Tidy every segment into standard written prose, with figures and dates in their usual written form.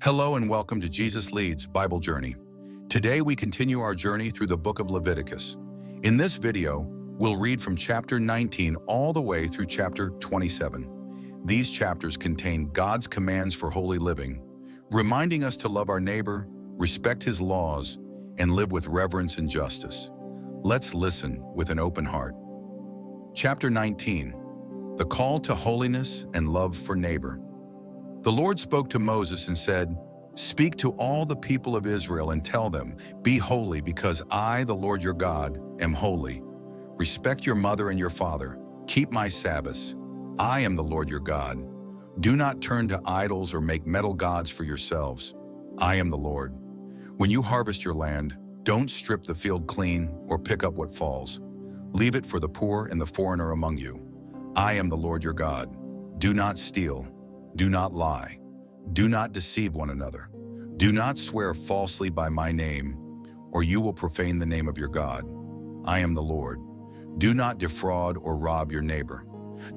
Hello and welcome to Jesus Leads Bible Journey. Today we continue our journey through the book of Leviticus. In this video, we'll read from chapter 19 all the way through chapter 27. These chapters contain God's commands for holy living, reminding us to love our neighbor, respect his laws, and live with reverence and justice. Let's listen with an open heart. Chapter 19, the call to holiness and love for neighbor. The Lord spoke to Moses and said, "Speak to all the people of Israel and tell them, 'Be holy, because I, the Lord your God, am holy. Respect your mother and your father. Keep my Sabbaths. I am the Lord your God. Do not turn to idols or make metal gods for yourselves. I am the Lord. When you harvest your land, don't strip the field clean or pick up what falls. Leave it for the poor and the foreigner among you. I am the Lord your God. Do not steal. Do not lie. Do not deceive one another. Do not swear falsely by my name, or you will profane the name of your God. I am the Lord. Do not defraud or rob your neighbor.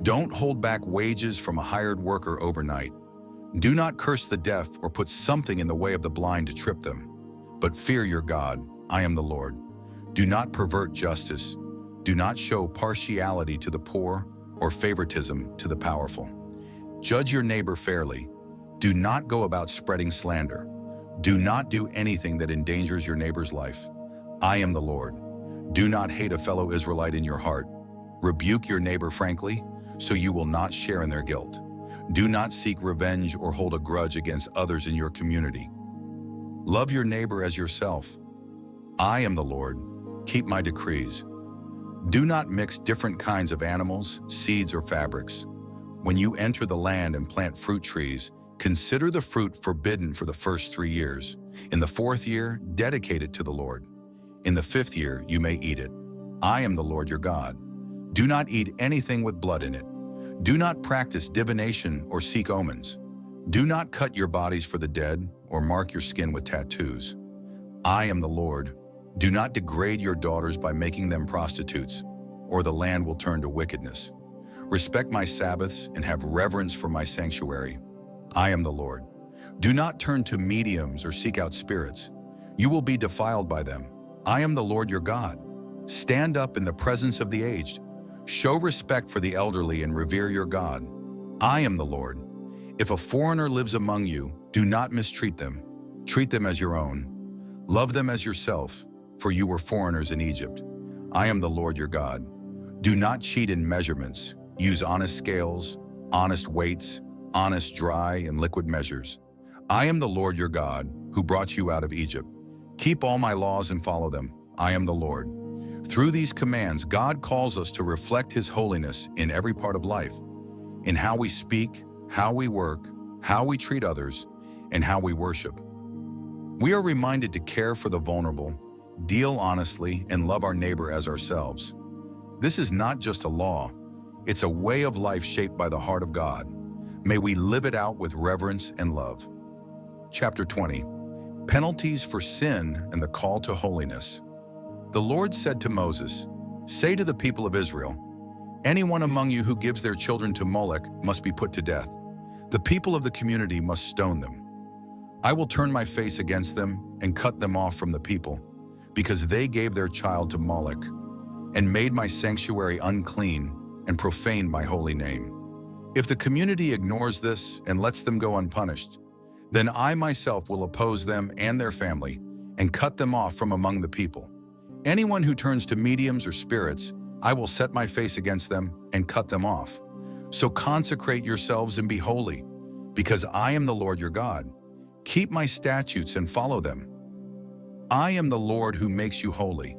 Don't hold back wages from a hired worker overnight. Do not curse the deaf or put something in the way of the blind to trip them. But fear your God. I am the Lord. Do not pervert justice. Do not show partiality to the poor or favoritism to the powerful. Judge your neighbor fairly. Do not go about spreading slander. Do not do anything that endangers your neighbor's life. I am the Lord. Do not hate a fellow Israelite in your heart. Rebuke your neighbor frankly, so you will not share in their guilt. Do not seek revenge or hold a grudge against others in your community. Love your neighbor as yourself. I am the Lord. Keep my decrees. Do not mix different kinds of animals, seeds, or fabrics. When you enter the land and plant fruit trees, consider the fruit forbidden for the first 3 years. In the 4th year, dedicate it to the Lord. In the 5th year, you may eat it. I am the Lord your God. Do not eat anything with blood in it. Do not practice divination or seek omens. Do not cut your bodies for the dead or mark your skin with tattoos. I am the Lord. Do not degrade your daughters by making them prostitutes, or the land will turn to wickedness. Respect my Sabbaths and have reverence for my sanctuary. I am the Lord. Do not turn to mediums or seek out spirits. You will be defiled by them. I am the Lord your God. Stand up in the presence of the aged. Show respect for the elderly and revere your God. I am the Lord. If a foreigner lives among you, do not mistreat them. Treat them as your own. Love them as yourself, for you were foreigners in Egypt. I am the Lord your God. Do not cheat in measurements. Use honest scales, honest weights, honest dry and liquid measures. I am the Lord your God, who brought you out of Egypt. Keep all my laws and follow them. I am the Lord. Through these commands, God calls us to reflect his holiness in every part of life, in how we speak, how we work, how we treat others, and how we worship. We are reminded to care for the vulnerable, deal honestly, and love our neighbor as ourselves. This is not just a law. It's a way of life shaped by the heart of God. May we live it out with reverence and love. Chapter 20, Penalties for Sin and the Call to Holiness. The Lord said to Moses, "Say to the people of Israel, anyone among you who gives their children to Molech must be put to death. The people of the community must stone them. I will turn my face against them and cut them off from the people, because they gave their child to Molech and made my sanctuary unclean and profaned my holy name. If the community ignores this and lets them go unpunished, then I myself will oppose them and their family and cut them off from among the people. Anyone who turns to mediums or spirits, I will set my face against them and cut them off. So consecrate yourselves and be holy, because I am the Lord your God. Keep my statutes and follow them. I am the Lord who makes you holy.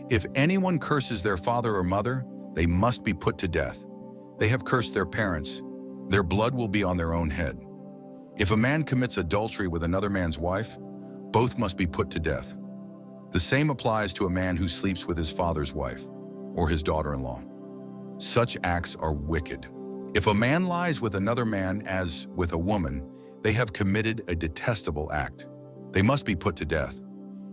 If anyone curses their father or mother, they must be put to death. They have cursed their parents. Their blood will be on their own head. If a man commits adultery with another man's wife, both must be put to death. The same applies to a man who sleeps with his father's wife or his daughter-in-law. Such acts are wicked. If a man lies with another man as with a woman, they have committed a detestable act. They must be put to death.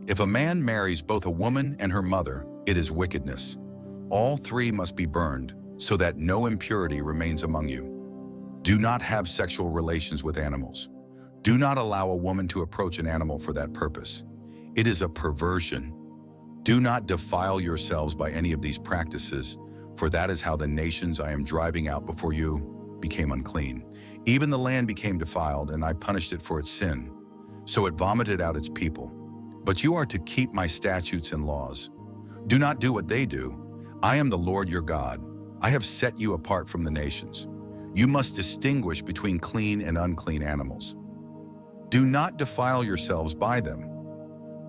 If a man marries both a woman and her mother, it is wickedness. All 3 must be burned, so that no impurity remains among you. Do not have sexual relations with animals. Do not allow a woman to approach an animal for that purpose. It is a perversion. Do not defile yourselves by any of these practices, for that is how the nations I am driving out before you became unclean. Even the land became defiled, and I punished it for its sin. So it vomited out its people. But you are to keep my statutes and laws. Do not do what they do. I am the Lord your God. I have set you apart from the nations. You must distinguish between clean and unclean animals. Do not defile yourselves by them.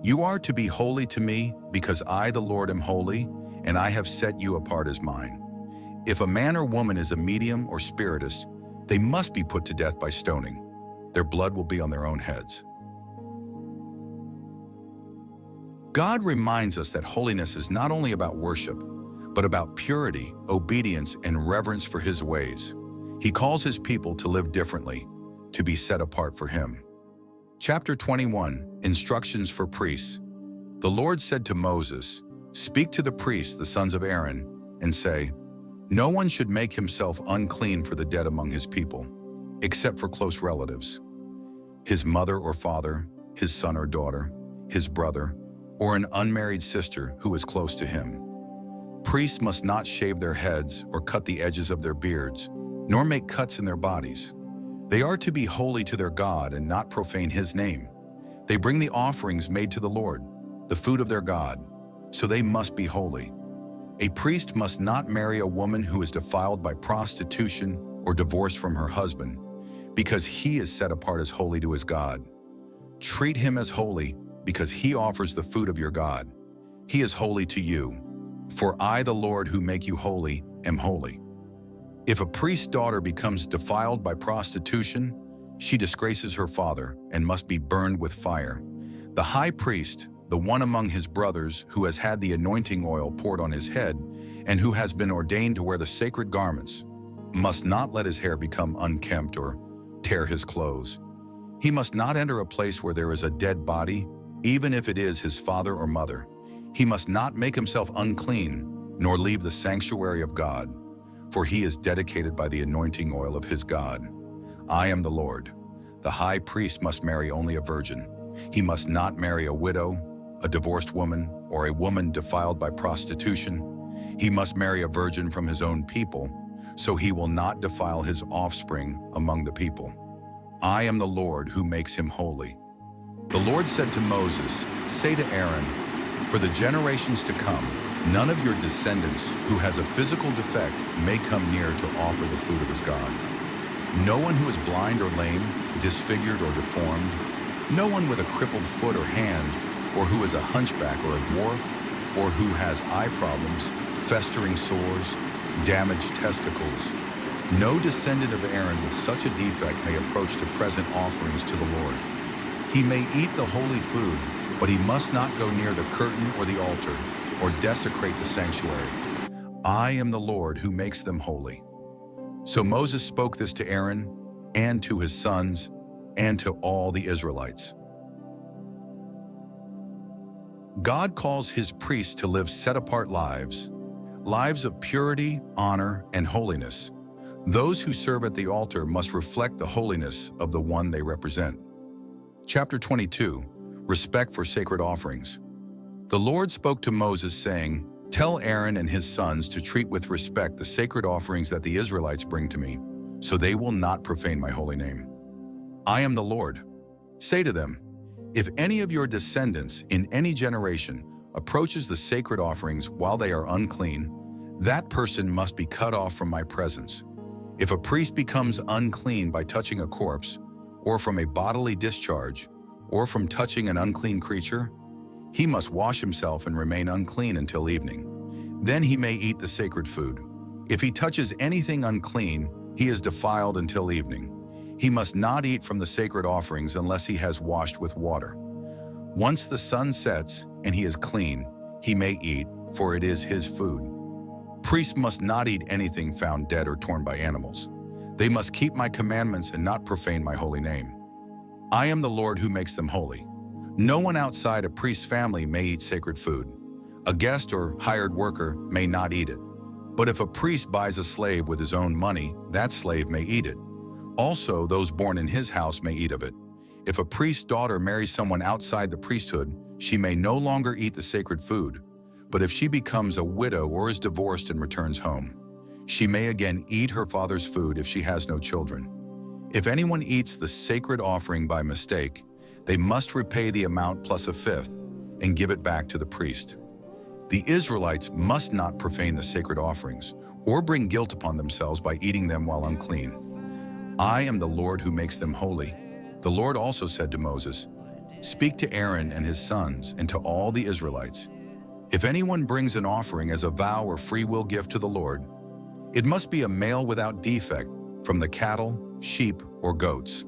You are to be holy to me, because I, the Lord, am holy, and I have set you apart as mine. If a man or woman is a medium or spiritist, they must be put to death by stoning. Their blood will be on their own heads. God reminds us that holiness is not only about worship, but about purity, obedience, and reverence for His ways. He calls His people to live differently, to be set apart for Him. Chapter 21, Instructions for Priests. The Lord said to Moses, "Speak to the priests, the sons of Aaron, and say, 'No one should make himself unclean for the dead among his people, except for close relatives, his mother or father, his son or daughter, his brother, or an unmarried sister who is close to him. Priests must not shave their heads or cut the edges of their beards, nor make cuts in their bodies. They are to be holy to their God and not profane His name. They bring the offerings made to the Lord, the food of their God, so they must be holy. A priest must not marry a woman who is defiled by prostitution or divorced from her husband, because he is set apart as holy to his God. Treat him as holy, because he offers the food of your God. He is holy to you. For I, the Lord, who make you holy, am holy. If a priest's daughter becomes defiled by prostitution, she disgraces her father and must be burned with fire. The high priest, the one among his brothers who has had the anointing oil poured on his head and who has been ordained to wear the sacred garments, must not let his hair become unkempt or tear his clothes. He must not enter a place where there is a dead body, even if it is his father or mother. He must not make himself unclean, nor leave the sanctuary of God, for he is dedicated by the anointing oil of his God. I am the Lord. The high priest must marry only a virgin. He must not marry a widow, a divorced woman, or a woman defiled by prostitution. He must marry a virgin from his own people, so he will not defile his offspring among the people. I am the Lord who makes him holy. The Lord said to Moses, "Say to Aaron, for the generations to come, none of your descendants who has a physical defect may come near to offer the food of his God. No one who is blind or lame, disfigured or deformed, no one with a crippled foot or hand, or who is a hunchback or a dwarf, or who has eye problems, festering sores, damaged testicles. No descendant of Aaron with such a defect may approach to present offerings to the Lord. He may eat the holy food, but he must not go near the curtain or the altar, or desecrate the sanctuary. I am the Lord who makes them holy." So Moses spoke this to Aaron, and to his sons, and to all the Israelites. God calls his priests to live set-apart lives, lives of purity, honor, and holiness. Those who serve at the altar must reflect the holiness of the one they represent. Chapter 22, Respect for Sacred Offerings. The Lord spoke to Moses, saying, "Tell Aaron and his sons to treat with respect the sacred offerings that the Israelites bring to me, so they will not profane my holy name. I am the Lord. Say to them, if any of your descendants in any generation approaches the sacred offerings while they are unclean, that person must be cut off from my presence. If a priest becomes unclean by touching a corpse, or from a bodily discharge, or from touching an unclean creature, he must wash himself and remain unclean until evening. Then he may eat the sacred food. If he touches anything unclean, he is defiled until evening. He must not eat from the sacred offerings unless he has washed with water. Once the sun sets and he is clean, he may eat, for it is his food. Priests must not eat anything found dead or torn by animals. They must keep my commandments and not profane my holy name. I am the Lord who makes them holy. No one outside a priest's family may eat sacred food. A guest or hired worker may not eat it. But if a priest buys a slave with his own money, that slave may eat it. Also, those born in his house may eat of it. If a priest's daughter marries someone outside the priesthood, she may no longer eat the sacred food. But if she becomes a widow or is divorced and returns home, she may again eat her father's food if she has no children. If anyone eats the sacred offering by mistake, they must repay the amount plus a fifth and give it back to the priest. The Israelites must not profane the sacred offerings or bring guilt upon themselves by eating them while unclean. I am the Lord who makes them holy. The Lord also said to Moses, "Speak to Aaron and his sons and to all the Israelites. If anyone brings an offering as a vow or free will gift to the Lord, it must be a male without defect from the cattle, sheep, or goats.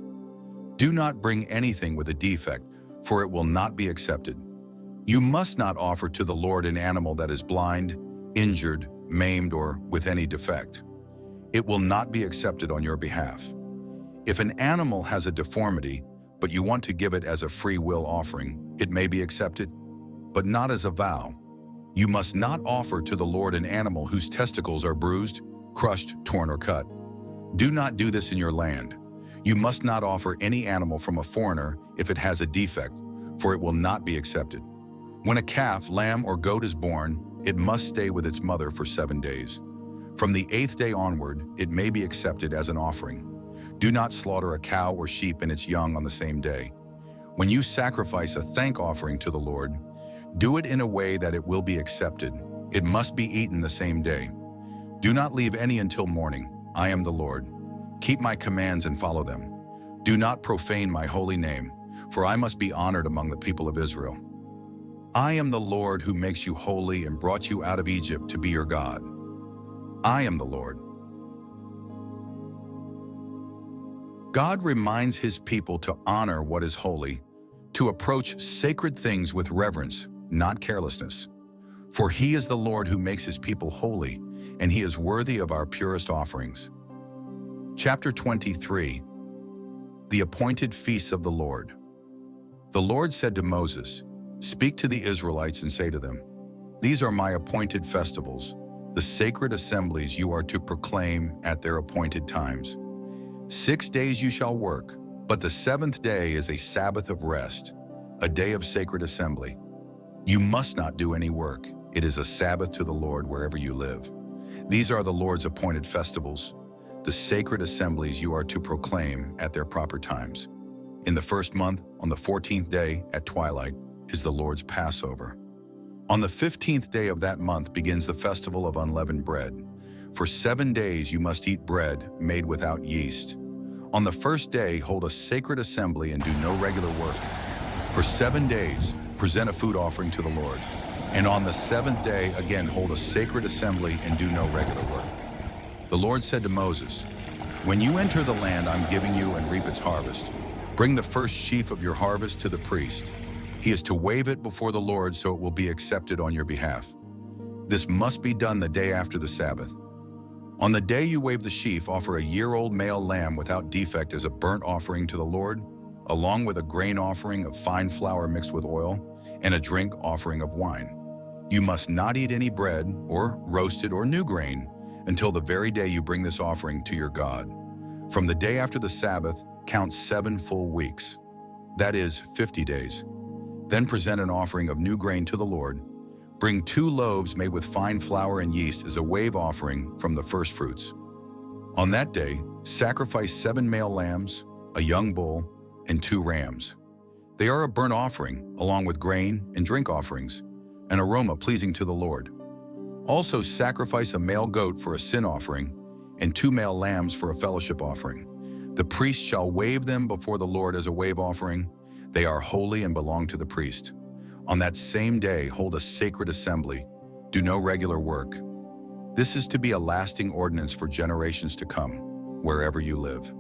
Do not bring anything with a defect, for it will not be accepted. You must not offer to the Lord an animal that is blind, injured, maimed, or with any defect. It will not be accepted on your behalf. If an animal has a deformity, but you want to give it as a free will offering, it may be accepted, but not as a vow. You must not offer to the Lord an animal whose testicles are bruised, crushed, torn, or cut. Do not do this in your land. You must not offer any animal from a foreigner if it has a defect, for it will not be accepted. When a calf, lamb, or goat is born, it must stay with its mother for 7 days. From the 8th day onward, it may be accepted as an offering. Do not slaughter a cow or sheep and its young on the same day. When you sacrifice a thank offering to the Lord, do it in a way that it will be accepted. It must be eaten the same day. Do not leave any until morning. I am the Lord. Keep my commands and follow them. Do not profane my holy name, for I must be honored among the people of Israel. I am the Lord who makes you holy and brought you out of Egypt to be your God. I am the Lord. God reminds his people to honor what is holy, to approach sacred things with reverence, not carelessness. For he is the Lord who makes his people holy, and he is worthy of our purest offerings. Chapter 23. The Appointed Feasts of the Lord. The Lord said to Moses, "Speak to the Israelites and say to them, these are my appointed festivals, the sacred assemblies you are to proclaim at their appointed times. 6 days you shall work, but the 7th day is a Sabbath of rest, a day of sacred assembly. You must not do any work. It is a Sabbath to the Lord wherever you live. These are the Lord's appointed festivals, the sacred assemblies you are to proclaim at their proper times. In the 1st month, on the 14th day at twilight, is the Lord's Passover. On the 15th day of that month begins the festival of unleavened bread. For 7 days you must eat bread made without yeast. On the 1st day hold a sacred assembly and do no regular work. For 7 days present a food offering to the Lord. And on the 7th day again hold a sacred assembly and do no regular work. The Lord said to Moses, "When you enter the land I'm giving you and reap its harvest, bring the first sheaf of your harvest to the priest. He is to wave it before the Lord so it will be accepted on your behalf. This must be done the day after the Sabbath. On the day you wave the sheaf, offer a year-old male lamb without defect as a burnt offering to the Lord, along with a grain offering of fine flour mixed with oil and a drink offering of wine. You must not eat any bread or roasted or new grain until the very day you bring this offering to your God. From the day after the Sabbath, count 7 full weeks, that is 50 days. Then present an offering of new grain to the Lord. Bring 2 loaves made with fine flour and yeast as a wave offering from the first fruits. On that day, sacrifice 7 male lambs, a young bull, and 2 rams. They are a burnt offering, along with grain and drink offerings, an aroma pleasing to the Lord. Also sacrifice a male goat for a sin offering, and 2 male lambs for a fellowship offering. The priest shall wave them before the Lord as a wave offering. They are holy and belong to the priest. On that same day, hold a sacred assembly. Do no regular work. This is to be a lasting ordinance for generations to come, wherever you live.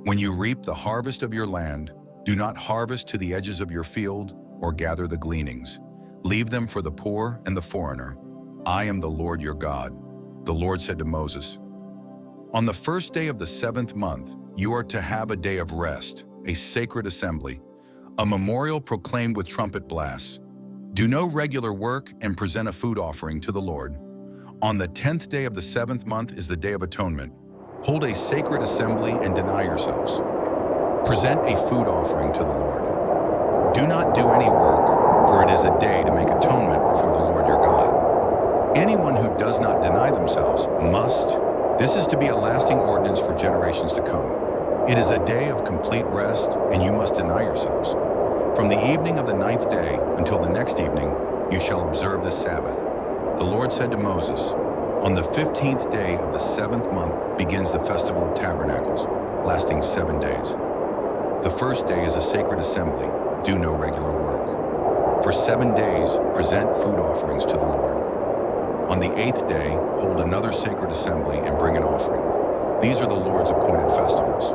When you reap the harvest of your land, do not harvest to the edges of your field or gather the gleanings. Leave them for the poor and the foreigner. I am the Lord your God." The Lord said to Moses, "On the 1st day of the 7th month, you are to have a day of rest, a sacred assembly, a memorial proclaimed with trumpet blasts. Do no regular work and present a food offering to the Lord. On the 10th day of the 7th month is the Day of Atonement. Hold a sacred assembly and deny yourselves. Present a food offering to the Lord. Do not do any work, for it is a day to make atonement before the Lord your God. Anyone who does not deny themselves must. This is to be a lasting ordinance for generations to come. It is a day of complete rest, and you must deny yourselves. From the evening of the 9th day until the next evening, you shall observe this Sabbath. The Lord said to Moses, on the 15th day of the 7th month begins the Festival of Tabernacles, lasting 7 days. The first day is a sacred assembly. Do no regular work. For 7 days, present food offerings to the Lord. On the 8th day, hold another sacred assembly and bring an offering. These are the Lord's appointed festivals.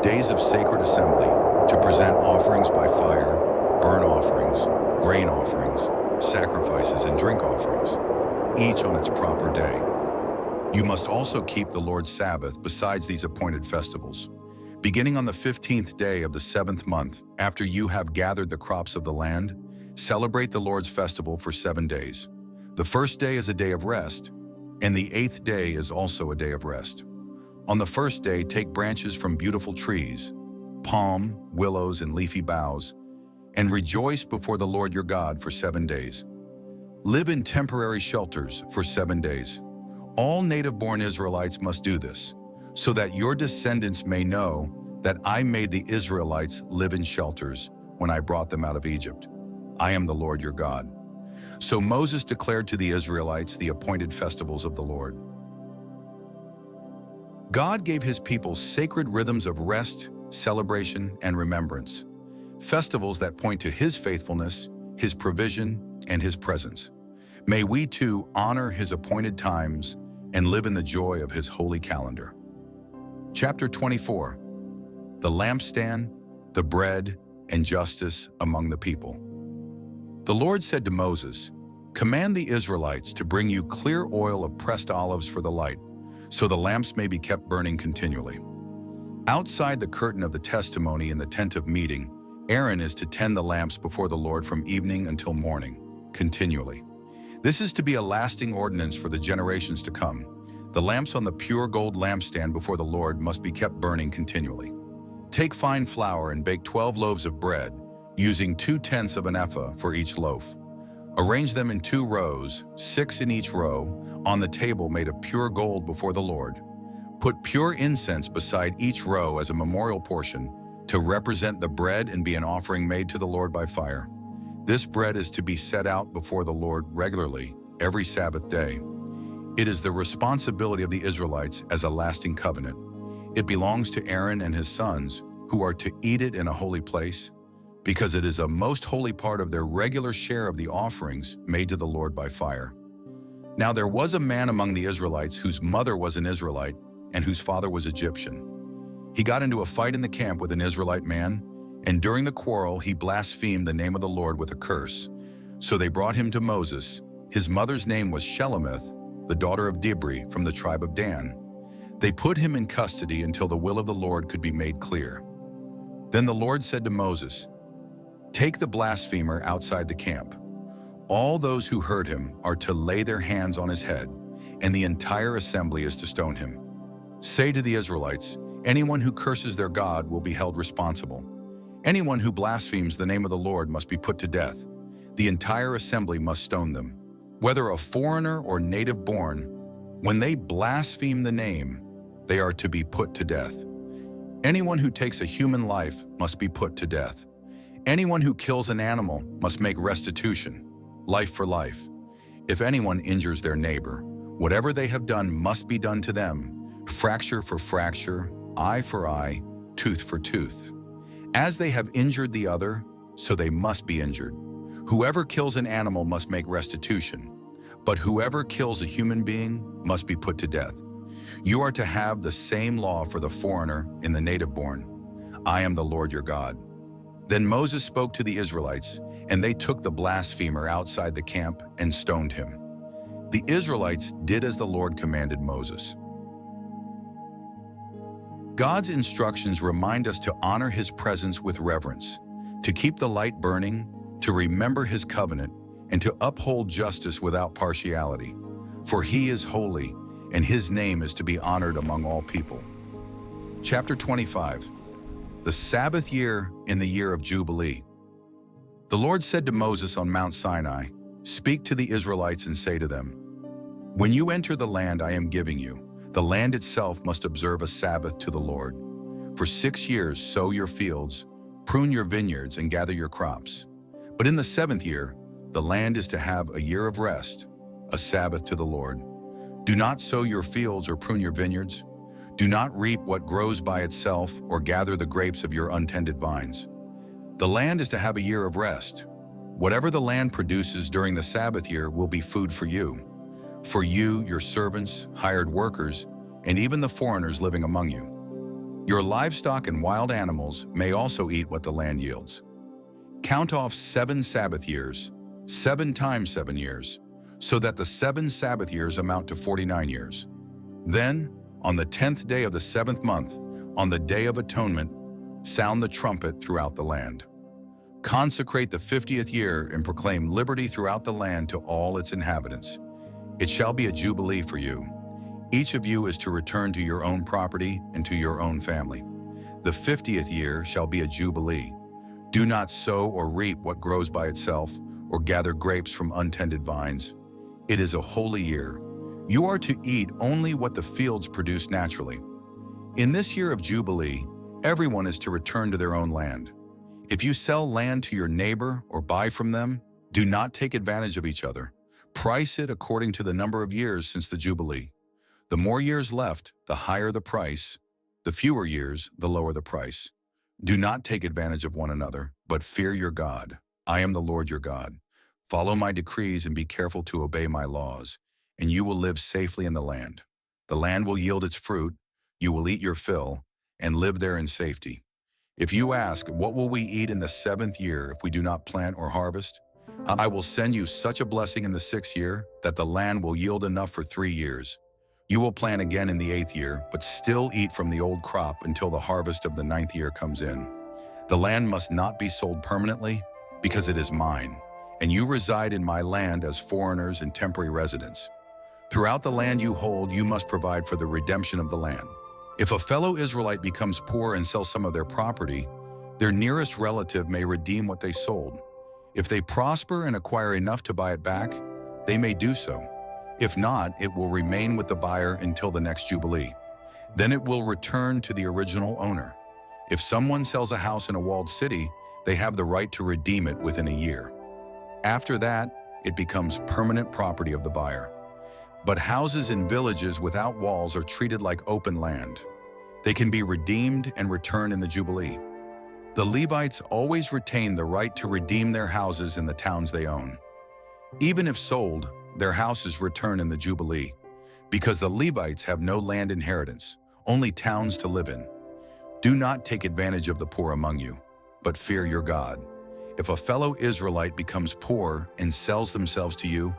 Days of sacred assembly, to present offerings by fire, burnt offerings, grain offerings, sacrifices, and drink offerings, each on its proper day. You must also keep the Lord's Sabbath besides these appointed festivals. Beginning on the 15th day of the 7th month, after you have gathered the crops of the land, celebrate the Lord's festival for 7 days. The first day is a day of rest, and the 8th day is also a day of rest. On the first day, take branches from beautiful trees, palm, willows, and leafy boughs, and rejoice before the Lord your God for 7 days. Live in temporary shelters for 7 days. All native-born Israelites must do this, so that your descendants may know that I made the Israelites live in shelters when I brought them out of Egypt. I am the Lord your God. So Moses declared to the Israelites the appointed festivals of the Lord. God gave his people sacred rhythms of rest, celebration, and remembrance, festivals that point to his faithfulness, his provision, and his presence. May we too honor his appointed times and live in the joy of his holy calendar. Chapter 24. The lampstand, the bread, and justice among the people. The Lord said to Moses, command the Israelites to bring you clear oil of pressed olives for the light, so the lamps may be kept burning continually. Outside the curtain of the testimony in the tent of meeting, Aaron is to tend the lamps before the Lord from evening until morning, continually. This is to be a lasting ordinance for the generations to come. The lamps on the pure gold lampstand before the Lord must be kept burning continually. Take fine flour and bake 12 loaves of bread, using 2/10 of an ephah for each loaf. Arrange them in 2 rows, 6 in each row, on the table made of pure gold before the Lord. Put pure incense beside each row as a memorial portion to represent the bread and be an offering made to the Lord by fire. This bread is to be set out before the Lord regularly, every Sabbath day. It is the responsibility of the Israelites as a lasting covenant. It belongs to Aaron and his sons, who are to eat it in a holy place, because it is a most holy part of their regular share of the offerings made to the Lord by fire. Now there was a man among the Israelites whose mother was an Israelite and whose father was Egyptian. He got into a fight in the camp with an Israelite man, and during the quarrel he blasphemed the name of the Lord with a curse. So they brought him to Moses. His mother's name was Shelemith, the daughter of Dibri from the tribe of Dan. They put him in custody until the will of the Lord could be made clear. Then the Lord said to Moses, take the blasphemer outside the camp. All those who heard him are to lay their hands on his head, and the entire assembly is to stone him. Say to the Israelites, anyone who curses their God will be held responsible. Anyone who blasphemes the name of the Lord must be put to death. The entire assembly must stone them. Whether a foreigner or native born, when they blaspheme the name, they are to be put to death. Anyone who takes a human life must be put to death. Anyone who kills an animal must make restitution, life for life. If anyone injures their neighbor, whatever they have done must be done to them, fracture for fracture, eye for eye, tooth for tooth. As they have injured the other, so they must be injured. Whoever kills an animal must make restitution, but whoever kills a human being must be put to death. You are to have the same law for the foreigner and the native-born. I am the Lord your God. Then Moses spoke to the Israelites, and they took the blasphemer outside the camp and stoned him. The Israelites did as the Lord commanded Moses. God's instructions remind us to honor his presence with reverence, to keep the light burning, to remember his covenant, and to uphold justice without partiality. For he is holy, and his name is to be honored among all people. Chapter 25. the Sabbath year in the year of Jubilee. The Lord said to Moses on Mount Sinai, "Speak to the Israelites and say to them, when you enter the land I am giving you, the land itself must observe a Sabbath to the Lord. For 6 years sow your fields, prune your vineyards, and gather your crops. But in the 7th year, the land is to have a year of rest, a Sabbath to the Lord. Do not sow your fields or prune your vineyards. Do not reap what grows by itself or gather the grapes of your untended vines. The land is to have a year of rest. Whatever the land produces during the Sabbath year will be food for you, your servants, hired workers, and even the foreigners living among you. Your livestock and wild animals may also eat what the land yields. Count off 7 Sabbath years, 7 times 7 years, so that the 7 Sabbath years amount to 49 years. Then, on the 10th day of the 7th month, on the Day of Atonement, sound the trumpet throughout the land. Consecrate the 50th year and proclaim liberty throughout the land to all its inhabitants. It shall be a jubilee for you. Each of you is to return to your own property and to your own family. The 50th year shall be a jubilee. Do not sow or reap what grows by itself, or gather grapes from untended vines. It is a holy year. You are to eat only what the fields produce naturally. In this year of Jubilee, everyone is to return to their own land. If you sell land to your neighbor or buy from them, do not take advantage of each other. Price it according to the number of years since the Jubilee. The more years left, the higher the price. The fewer years, the lower the price. Do not take advantage of one another, but fear your God. I am the Lord your God. Follow my decrees and be careful to obey my laws, and you will live safely in the land. The land will yield its fruit, you will eat your fill, and live there in safety. If you ask, what will we eat in the 7th year if we do not plant or harvest? I will send you such a blessing in the 6th year that the land will yield enough for 3 years. You will plant again in the 8th year, but still eat from the old crop until the harvest of the 9th year comes in. The land must not be sold permanently, because it is mine, and you reside in my land as foreigners and temporary residents. Throughout the land you hold, you must provide for the redemption of the land. If a fellow Israelite becomes poor and sells some of their property, their nearest relative may redeem what they sold. If they prosper and acquire enough to buy it back, they may do so. If not, it will remain with the buyer until the next Jubilee. Then it will return to the original owner. If someone sells a house in a walled city, they have the right to redeem it within a year. After that, it becomes permanent property of the buyer. But houses in villages without walls are treated like open land. They can be redeemed and returned in the Jubilee. The Levites always retain the right to redeem their houses in the towns they own. Even if sold, their houses return in the Jubilee, because the Levites have no land inheritance, only towns to live in. Do not take advantage of the poor among you, but fear your God. If a fellow Israelite becomes poor and sells themselves to you,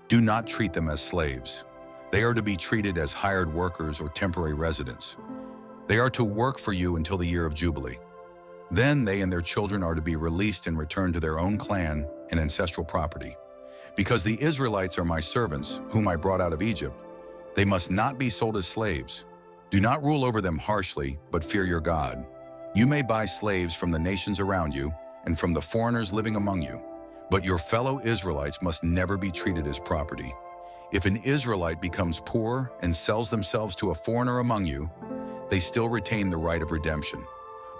do not treat them as slaves. They are to be treated as hired workers or temporary residents. They are to work for you until the year of Jubilee. Then they and their children are to be released and returned to their own clan and ancestral property. Because the Israelites are my servants, whom I brought out of Egypt, they must not be sold as slaves. Do not rule over them harshly, but fear your God. You may buy slaves from the nations around you and from the foreigners living among you, but your fellow Israelites must never be treated as property. If an Israelite becomes poor and sells themselves to a foreigner among you, they still retain the right of redemption.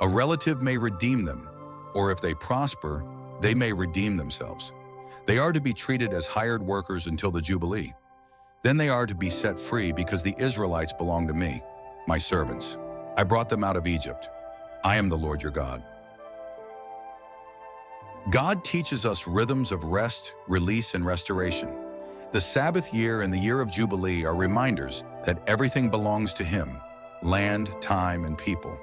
A relative may redeem them, or if they prosper, they may redeem themselves. They are to be treated as hired workers until the Jubilee. Then they are to be set free because the Israelites belong to me, my servants. I brought them out of Egypt. I am the Lord your God. God teaches us rhythms of rest, release, and restoration. The Sabbath year and the year of Jubilee are reminders that everything belongs to Him, land, time, and people.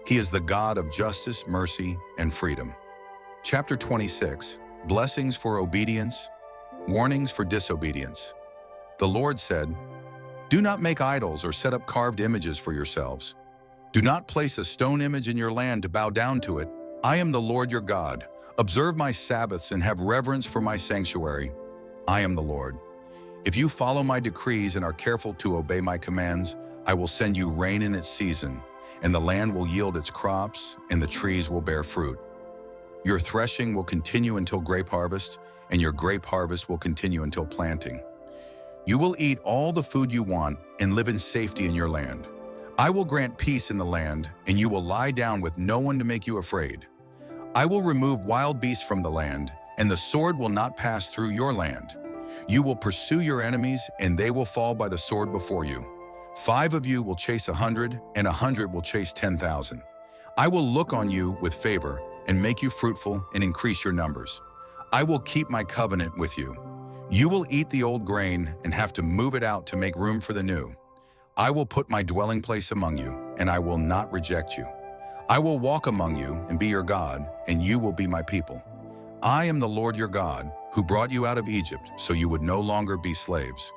He is the God of justice, mercy, and freedom. Chapter 26, Blessings for Obedience, Warnings for Disobedience. The Lord said, "Do not make idols or set up carved images for yourselves. Do not place a stone image in your land to bow down to it. I am the Lord your God. Observe my Sabbaths and have reverence for my sanctuary. I am the Lord. If you follow my decrees and are careful to obey my commands, I will send you rain in its season, and the land will yield its crops, and the trees will bear fruit. Your threshing will continue until grape harvest, and your grape harvest will continue until planting. You will eat all the food you want and live in safety in your land. I will grant peace in the land, and you will lie down with no one to make you afraid. I will remove wild beasts from the land, and the sword will not pass through your land. You will pursue your enemies, and they will fall by the sword before you. 5 of you will chase 100, and 100 will chase 10,000. I will look on you with favor and make you fruitful and increase your numbers. I will keep my covenant with you. You will eat the old grain and have to move it out to make room for the new. I will put my dwelling place among you, and I will not reject you. I will walk among you and be your God, and you will be my people. I am the Lord your God, who brought you out of Egypt so you would no longer be slaves.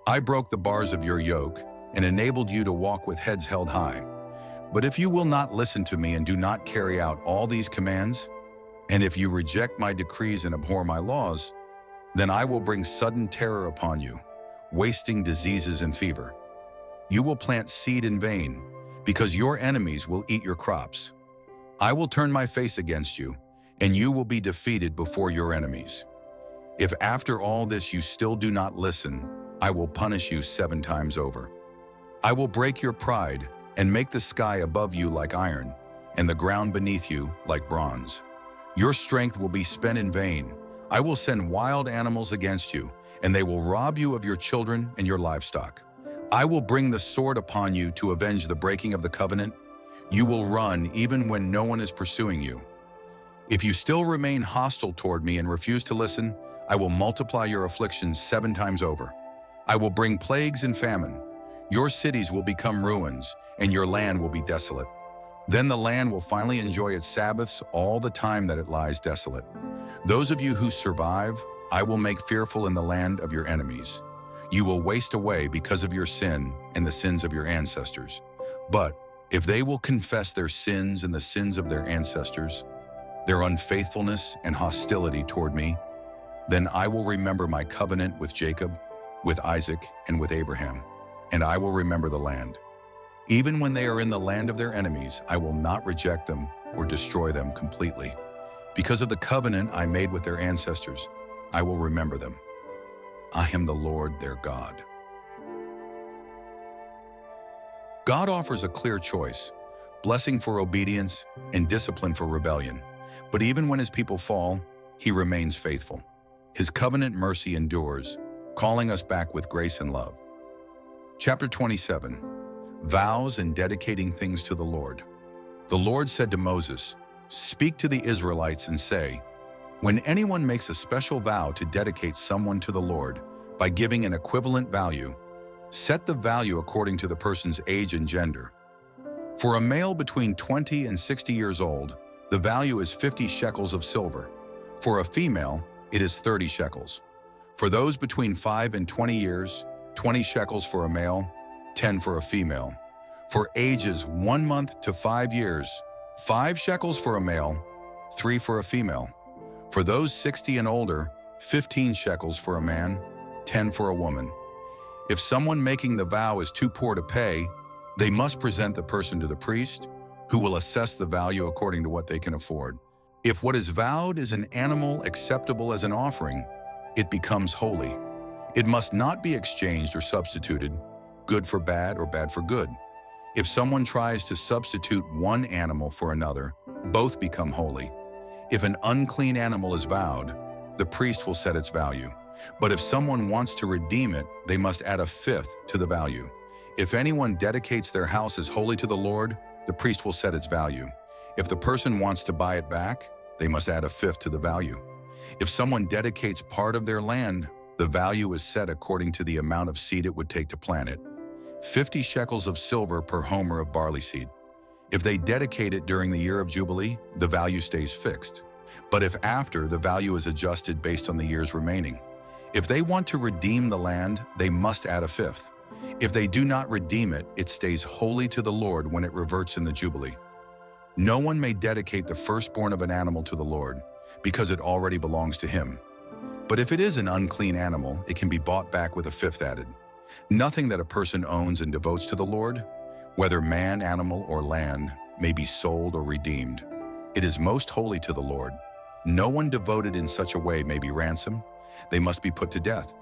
I broke the bars of your yoke and enabled you to walk with heads held high. But if you will not listen to me and do not carry out all these commands, and if you reject my decrees and abhor my laws, then I will bring sudden terror upon you, wasting diseases and fever. You will plant seed in vain, because your enemies will eat your crops. I will turn my face against you, and you will be defeated before your enemies. If after all this you still do not listen, I will punish you 7 times over. I will break your pride and make the sky above you like iron, and the ground beneath you like bronze. Your strength will be spent in vain. I will send wild animals against you, and they will rob you of your children and your livestock. I will bring the sword upon you to avenge the breaking of the covenant. You will run even when no one is pursuing you. If you still remain hostile toward me and refuse to listen, I will multiply your afflictions 7 times over. I will bring plagues and famine. Your cities will become ruins, and your land will be desolate. Then the land will finally enjoy its Sabbaths all the time that it lies desolate. Those of you who survive, I will make fearful in the land of your enemies. You will waste away because of your sin and the sins of your ancestors. But if they will confess their sins and the sins of their ancestors, their unfaithfulness and hostility toward me, then I will remember my covenant with Jacob, with Isaac, and with Abraham, and I will remember the land. Even when they are in the land of their enemies, I will not reject them or destroy them completely. Because of the covenant I made with their ancestors, I will remember them. I am the Lord their God. God offers a clear choice, blessing for obedience and discipline for rebellion. But even when his people fall, he remains faithful. His covenant mercy endures, calling us back with grace and love. Chapter 27. Vows and dedicating things to the Lord. The Lord said to Moses, "Speak to the Israelites and say, when anyone makes a special vow to dedicate someone to the Lord by giving an equivalent value, set the value according to the person's age and gender. For a male between 20 and 60 years old, the value is 50 shekels of silver. For a female, it is 30 shekels. For those between 5 and 20 years, 20 shekels for a male, 10 for a female. For ages 1 month to 5 years, 5 shekels for a male, 3 for a female. For those 60 and older, 15 shekels for a man, 10 for a woman. If someone making the vow is too poor to pay, they must present the person to the priest, who will assess the value according to what they can afford. If what is vowed is an animal acceptable as an offering, it becomes holy. It must not be exchanged or substituted, good for bad or bad for good. If someone tries to substitute one animal for another, both become holy. If an unclean animal is vowed, the priest will set its value. But if someone wants to redeem it, they must add a fifth to the value. If anyone dedicates their house as holy to the Lord, the priest will set its value. If the person wants to buy it back, they must add a fifth to the value. If someone dedicates part of their land, the value is set according to the amount of seed it would take to plant it. 50 shekels of silver per homer of barley seed. If they dedicate it during the year of Jubilee, the value stays fixed. But if after, the value is adjusted based on the years remaining. If they want to redeem the land, they must add a fifth. If they do not redeem it, it stays holy to the Lord when it reverts in the Jubilee. No one may dedicate the firstborn of an animal to the Lord, because it already belongs to him. But if it is an unclean animal, it can be bought back with a fifth added. Nothing that a person owns and devotes to the Lord, Whether man, animal, or land may be sold or redeemed, it is most holy to the Lord. No one devoted in such a way may be ransomed. They must be put to death.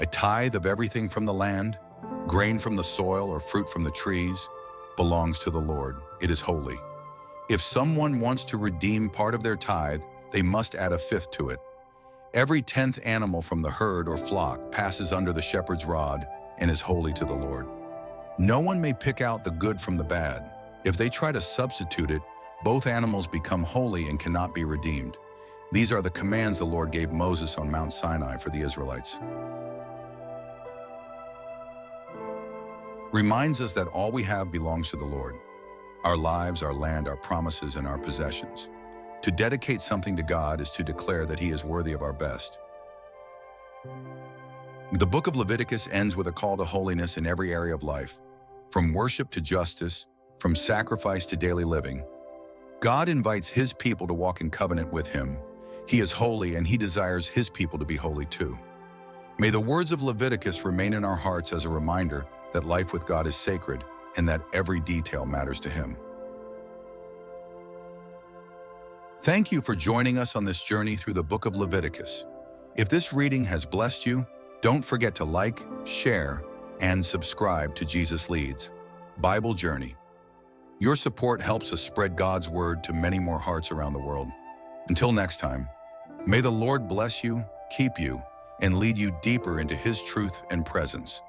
A tithe of everything from the land, grain from the soil or fruit from the trees, belongs to the Lord. It is holy. If someone wants to redeem part of their tithe, they must add a fifth to it. Every 10th animal from the herd or flock passes under the shepherd's rod and is holy to the Lord. No one may pick out the good from the bad. If they try to substitute it, both animals become holy and cannot be redeemed. These are the commands the Lord gave Moses on Mount Sinai for the Israelites. Reminds us that all we have belongs to the Lord. Our lives, our land, our promises, and our possessions. To dedicate something to God is to declare that He is worthy of our best. The book of Leviticus ends with a call to holiness in every area of life, from worship to justice, from sacrifice to daily living. God invites His people to walk in covenant with Him. He is holy and He desires His people to be holy too. May the words of Leviticus remain in our hearts as a reminder that life with God is sacred and that every detail matters to Him. Thank you for joining us on this journey through the book of Leviticus. If this reading has blessed you, don't forget to like, share, and subscribe to Jesus Leads Bible Journey. Your support helps us spread God's word to many more hearts around the world. Until next time, may the Lord bless you, keep you, and lead you deeper into His truth and presence.